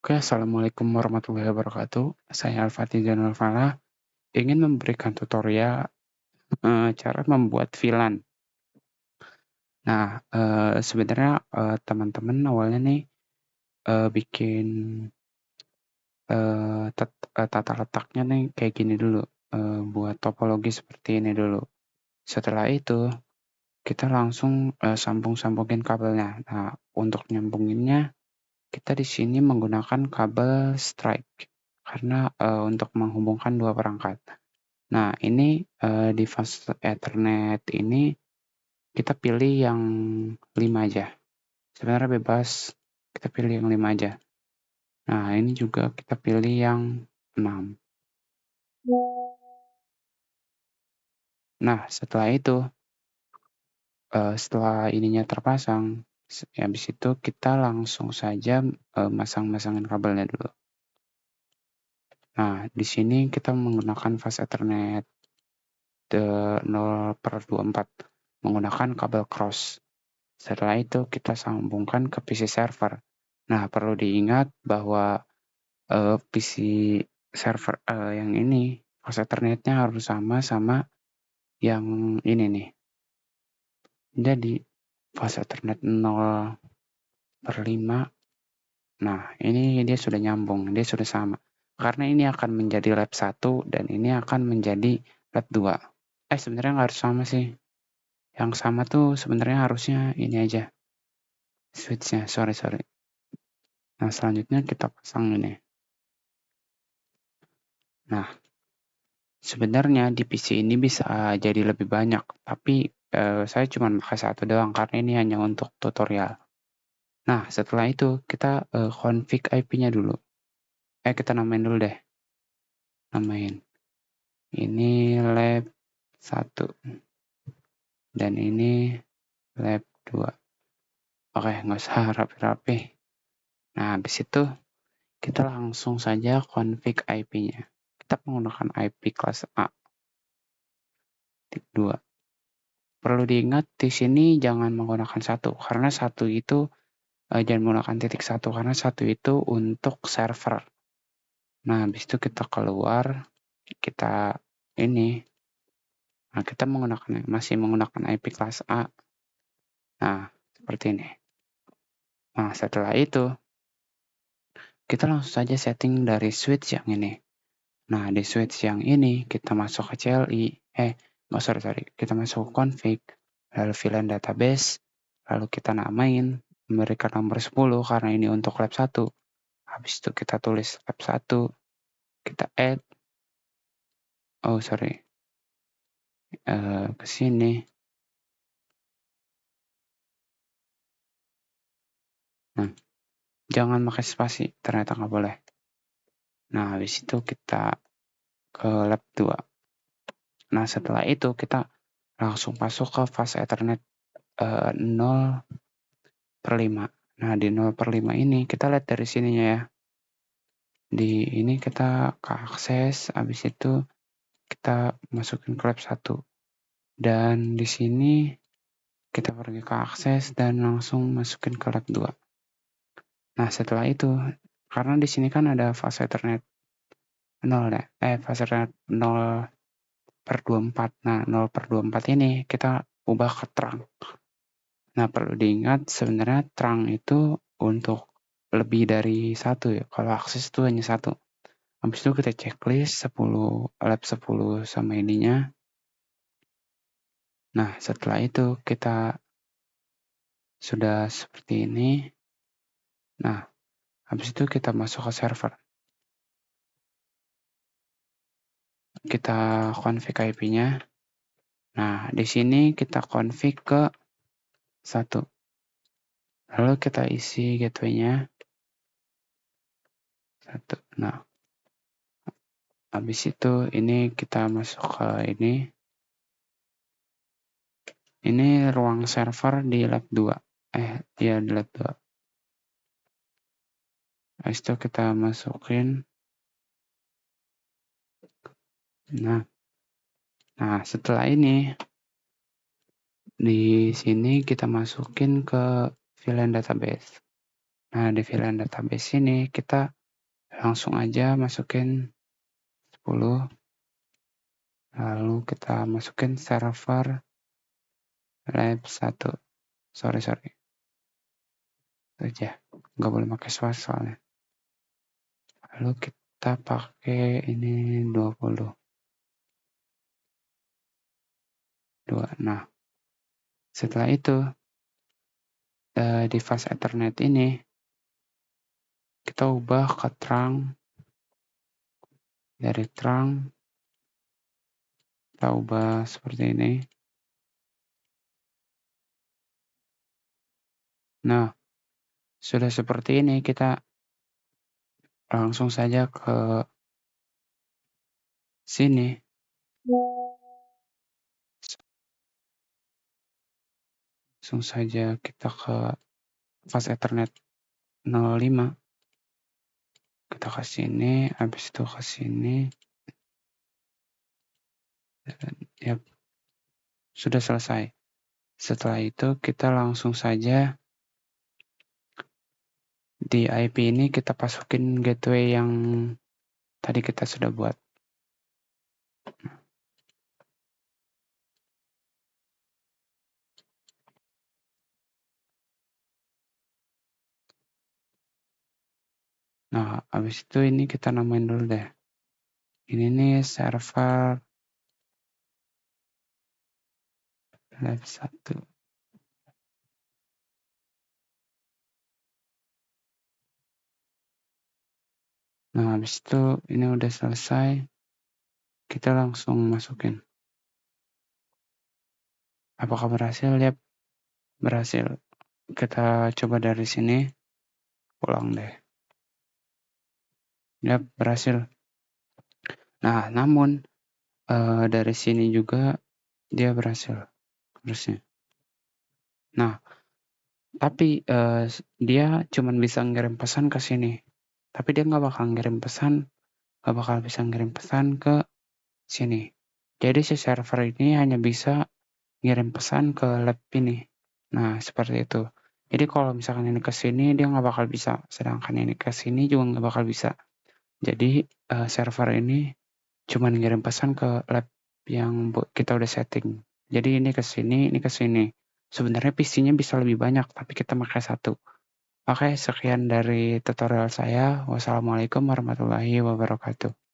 Oke, Assalamualaikum warahmatullahi wabarakatuh. Saya Al-Fatih Zainul Falah, ingin memberikan tutorial cara membuat VLAN. Nah, sebenarnya teman-teman awalnya nih bikin tata letaknya nih kayak gini dulu, buat topologi seperti ini dulu. Setelah itu kita langsung sambung-sambungin kabelnya. Nah, untuk nyambunginnya kita di sini menggunakan kabel strike karena untuk menghubungkan dua perangkat. Nah, ini di fast Ethernet ini kita pilih yang 5 aja. Sebenarnya bebas, kita pilih yang 5 aja. Nah, ini juga kita pilih yang 6. Nah, setelah itu, setelah ininya terpasang, habis itu kita langsung saja masang-masangin kabelnya dulu. Nah, di sini kita menggunakan fast Ethernet 0/24 menggunakan kabel cross. Setelah itu kita sambungkan ke PC server. Nah, perlu diingat bahwa PC server yang ini fast Ethernet-nya harus sama yang ini nih. Jadi fast Ethernet 0/5. Nah, ini dia sudah nyambung, dia sudah sama. Karena ini akan menjadi lab 1 dan ini akan menjadi lab 2. Sebenarnya nggak harus sama sih. Yang sama tuh sebenarnya harusnya ini aja. Switch-nya, sorry. Nah, selanjutnya kita pasang ini. Nah, sebenarnya di PC ini bisa jadi lebih banyak, tapi saya cuma pakai satu doang karena ini hanya untuk tutorial. Nah, setelah itu kita config IP-nya dulu. Kita namain dulu deh. Namain. Ini lab 1 dan ini lab 2. Oke, nggak usah rapi-rapi. Nah, habis itu kita langsung saja config IP-nya. Kita menggunakan IP kelas A. 2. Perlu diingat di sini jangan menggunakan 1 karena 1 itu jangan menggunakan titik 1 karena 1 itu untuk server. Nah, habis itu kita keluar, kita ini. Nah, kita masih menggunakan IP kelas A. Nah, seperti ini. Nah, setelah itu kita langsung saja setting dari switch yang ini. Nah, di switch yang ini kita masuk ke CLI, sorry, kita masuk ke config, lalu VLAN database, lalu kita namain, memberikan nomor 10 karena ini untuk lab 1. Habis itu kita tulis lab 1, kita add, ke sini. Nah, jangan pakai spasi, ternyata nggak boleh. Nah, habis itu kita ke lab 2. Nah, setelah itu kita langsung masuk ke fast Ethernet 0/5. Nah, di 0/5 ini kita lihat dari sininya ya. Di ini kita ke akses, habis itu kita masukin ke lab 1. Dan di sini kita pergi ke akses dan langsung masukin ke lab 2. Nah, setelah itu karena di sini kan ada fast Ethernet 0 ya. Fast Ethernet 0/24. Nah, 0/24 ini kita ubah ke terang. Nah, perlu diingat sebenarnya terang itu untuk lebih dari 1 ya. Kalau akses itu hanya 1. Habis itu kita checklist 10 lab 10 sama ininya. Nah, setelah itu kita sudah seperti ini. Nah, habis itu kita masuk ke server. Kita config IP-nya. Nah, di sini kita config ke 1. Lalu kita isi gateway-nya 1. Nah, habis itu ini kita masuk ke ini. Ini ruang server di lab 2. Iya di lab 2. Habis itu kita masukin. Nah, setelah ini di sini kita masukin ke VLAN database. Nah, di VLAN database ini kita Langsung aja masukin 10, lalu kita masukin server lab 1. Sorry. Itu aja. Nggak boleh pakai swaz soalnya. Lalu kita pakai ini 20. 2. Nah, setelah itu di fast Ethernet ini kita ubah ke trunk. Dari trunk kita ubah seperti ini. Nah, sudah seperti ini, kita langsung saja ke sini. Langsung saja kita ke fast Ethernet 05. Kita ke sini, habis itu ke sini. Yap, sudah selesai. Setelah itu kita langsung saja di IP ini kita masukin gateway yang tadi kita sudah buat. Nah, habis itu ini kita namain dulu deh. Ini nih server lab 1. Nah, habis itu ini udah selesai. Kita langsung masukin. Apakah berhasil? Lihat, berhasil. Kita coba dari sini. Ulang deh. Lihat, berhasil. Nah, namun dari sini juga dia berhasil. Harusnya. Nah, tapi dia cuma bisa ngirim pesan ke sini. Tapi dia nggak bakal bisa ngirim pesan ke sini. Jadi si server ini hanya bisa ngirim pesan ke lab ini. Nah, seperti itu. Jadi kalau misalkan ini ke sini, dia nggak bakal bisa. Sedangkan ini ke sini juga nggak bakal bisa. Jadi server ini cuma ngirim pesan ke lab yang kita udah setting. Jadi ini ke sini, ini ke sini. Sebenarnya PC-nya bisa lebih banyak, tapi kita pakai 1. Oke, sekian dari tutorial saya. Wassalamualaikum warahmatullahi wabarakatuh.